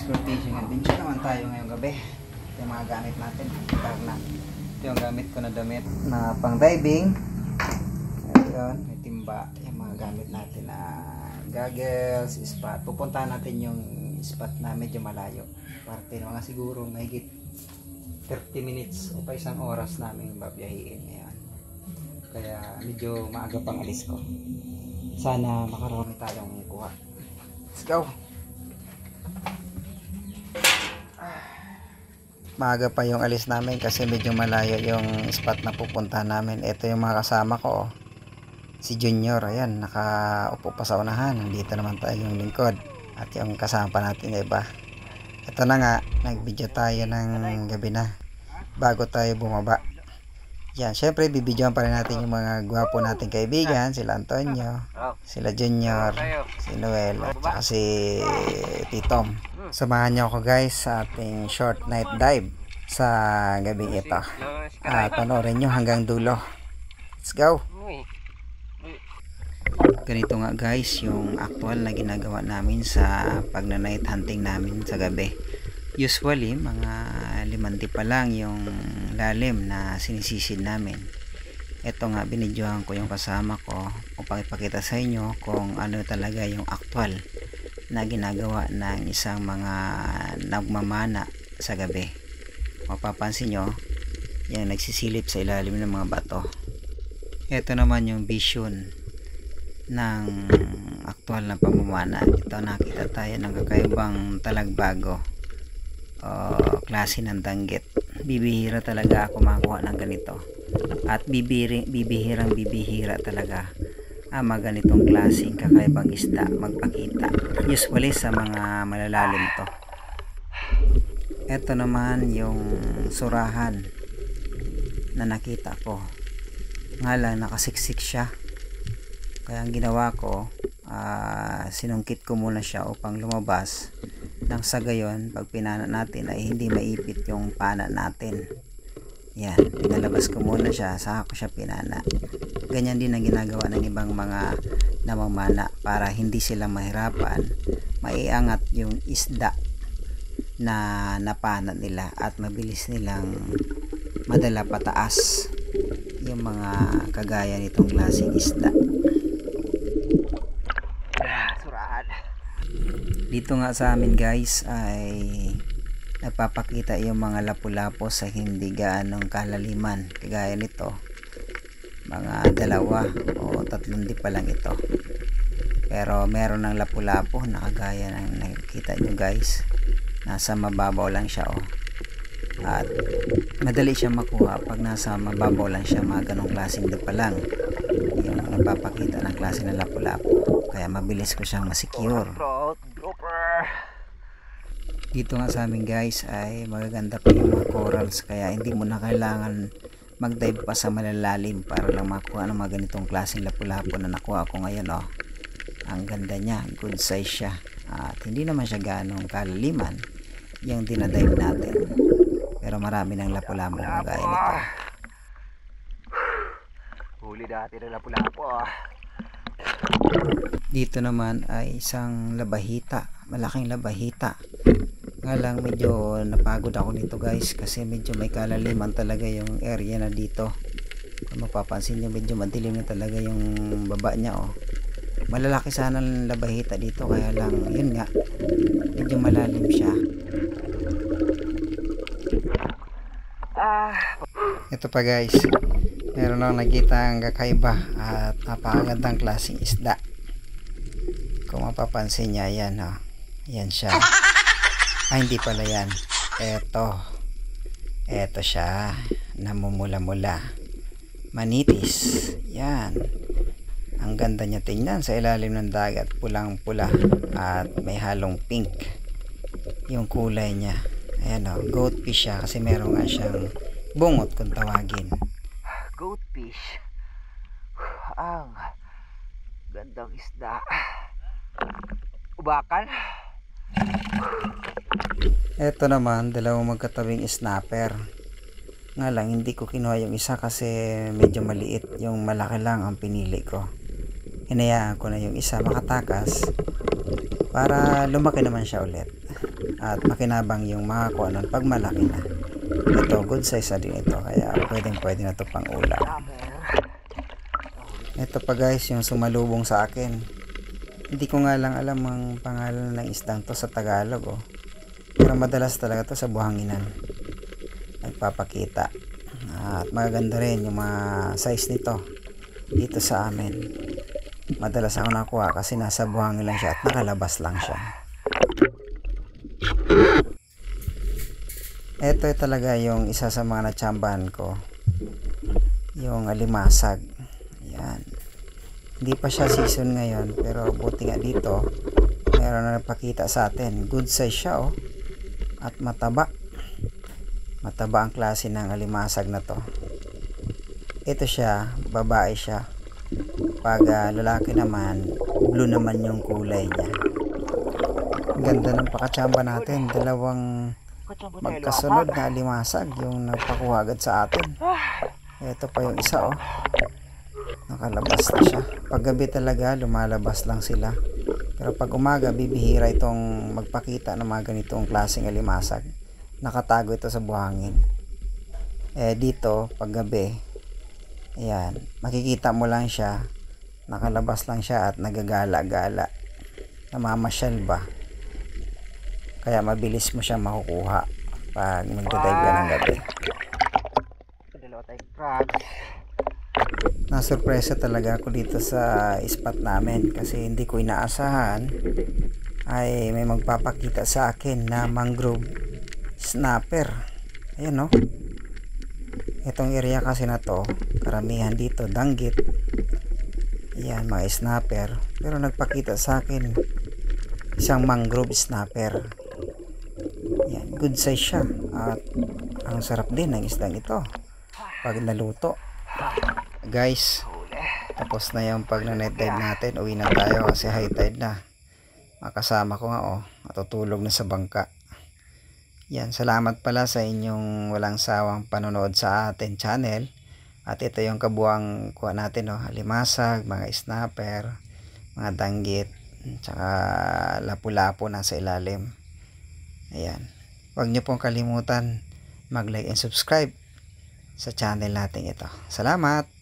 Score Fishing Adventure naman tayo ngayong gabi. Ito yung mga gamit natin. Ito yung gamit ko na damit na pang diving. Ayun, may timba. Yung mga gamit natin na goggles, spot. Pupuntahan natin yung spot na medyo malayo. Parte mga siguro mahigit 30 minutes o pa isang oras namin babiyahiin. Ayan. Kaya medyo maaga pang alis ko. Sana makarami tayong kuha. Let's go! Maaga pa yung alis namin kasi medyo malayo yung spot na pupuntahan namin. Ito yung mga kasama ko. Si Junior, ayan, nakaupo pa sa unahan. Nandito naman tayo yung lingkod. At yung kasama pa natin iba. Ito na nga, nag-video tayo ng gabi na bago tayo bumaba. Yan, syempre bibidyoan pa rin natin yung mga gwapo nating kaibigan. Sila Antonio, sila Junior, si Noel, at saka si Titom. Samahan niyo ako guys sa ating short night dive sa gabing ito. Panoorin nyo hanggang dulo. Let's go! Ganito nga guys yung actual na ginagawa namin sa pagna-night hunting namin sa gabi. Usually mga 5 pa lang yung lalim na sinisisid namin. Ito nga binidyohan ko yung kasama ko upang ipakita sa inyo kung ano talaga yung actual na ginagawa ng isang mga nagmamana sa gabi. Mapapansin nyo yung nagsisilip sa ilalim ng mga bato. Ito naman yung vision ng aktual na pamamana. Ito nakita tayo ng kakaibang talagbago o klase ng danggit. Bibihira talaga ako makakuha ng ganito at bibihira talaga ang mga ganitong klaseng kakaibang isda magpakita. Usually sa mga malalalim to. Ito naman yung surahan na nakita ko. Nga lang nakasiksik siya. Kaya ang ginawa ko, sinungkit ko muna siya upang lumabas. Nang sa gayon, pag pinana natin ay hindi maipit yung pana natin. Yan, pinalabas ko muna siya, saka ko siya pinana. Ganyan din ang ginagawa ng ibang mga namamana para hindi sila mahirapan, maiangat yung isda na napana nila at mabilis nilang madala pataas yung mga kagaya nitong klaseng isda. Dito nga sa amin guys ay nagpapakita yung mga lapu-lapo sa hindi gaanong kalaliman. Kagaya nito, mga 2 o 3 di pa lang ito. Pero meron ng lapu-lapo na kagaya ng nakikita nyo guys. Nasa mababaw lang siya at madali siya makuha pag nasa mababaw lang siya. Mga ganong klaseng di pa lang yung nagpapakita ng klase ng lapu-lapo. Kaya mabilis ko siyang masecure. Dito nga sa amin guys ay magaganda pa yung mga corals, kaya hindi mo na kailangan mag-dive pa sa malalalim para lang makuha ng mga ganitong klaseng lapu-lapo na nakuha ko ngayon. Ang ganda niya, good size siya at hindi naman siya ganong kalaliman yung dinadive natin, pero marami ng lapu-lapo na gaya nito. Huli dati ng lapu-lapo. Dito naman ay isang labahita, malaking labahita. Nga lang medyo napagod ako nito guys kasi medyo may kalaliman talaga yung area na dito. Kung mapapansin nyo medyo madilim na talaga yung baba niya. Malalaki sana ang labahita dito, kaya lang yun nga medyo malalim siya. Ito pa guys, meron lang nakita ang kakaiba at napakagandang klaseng isda. Kung mapapansin niya, yan yan siya. Ay, hindi pala yan. Eto siya. Namumula-mula. Manitis. Yan. Ang ganda niya tingnan sa ilalim ng dagat. Pulang-pula. At may halong pink yung kulay niya. Ayan goatfish siya kasi meron nga siyang bungot kung tawagin. Goatfish. Ang gandang isda. Ubakan. Ito naman, 2 magkatabing snapper. Nga lang, hindi ko kinuha yung isa kasi medyo maliit. Yung malaki lang ang pinili ko. Hinayaan ko na yung isa makatakas para lumaki naman siya ulit. at makinabang yung makakuha nun pag malaki na. Ito, good size na din ito, kaya pwede na ito pang ulam. Ito pa guys, yung sumalubong sa akin. Hindi ko nga lang alam ang pangalan ng isdang to sa Tagalog, oh. Pero madalas talaga to sa buhanginan nagpapakita, at magaganda rin yung mga size nito dito sa amin. Madalas ako nakuha kasi nasa buhangin lang siya at nakalabas lang siya. Ito talaga yung isa sa mga natsambahan ko, yung alimasag. Yan, hindi pa siya season ngayon, pero buti nga dito meron na napakita sa atin. Good size siya, oh, at mataba ang klase ng alimasag na to. Ito siya, babae siya. Pag lalaki naman, blue naman yung kulay niya. Ganda ng pakatsamba natin, dalawang magkasunod na alimasag yung nagpakuha agad sa atin. Ito pa yung isa, oh, nakalabas na siya. Pag gabi talaga lumalabas lang sila, pero pag umaga bibihira itong magpakita ng mga ganitong klaseng alimasag. Nakatago ito sa buhangin. Dito pag gabi, ayan, makikita mo lang siya, nakalabas lang siya at nagagala-gala, namamasyal ba, kaya mabilis mo siya makukuha pag magdadive ka ng gabi. Nasurpresa talaga ako dito sa spot namin kasi hindi ko inaasahan ay may magpapakita sa akin na mangrove snapper. Ayan, no? Itong area kasi na to, karamihan dito danggit. Ayan, mga snapper. Pero nagpakita sa akin isang mangrove snapper. Ayan, good size siya at ang sarap din ng isdang ito pag naluto. Guys, tapos na yung pag night dive natin. Uwi na tayo kasi high tide na. Makasama ko nga, oh, matutulog na sa bangka. Yan, salamat pala sa inyong walang sawang panonood sa ating channel. At ito yung kabuang kuha natin, oh, alimasag, mga snapper, mga danggit, tsaka lapu-lapu nasa ilalim. Ayan, huwag nyo pong kalimutan mag-like and subscribe sa channel natin ito. Salamat!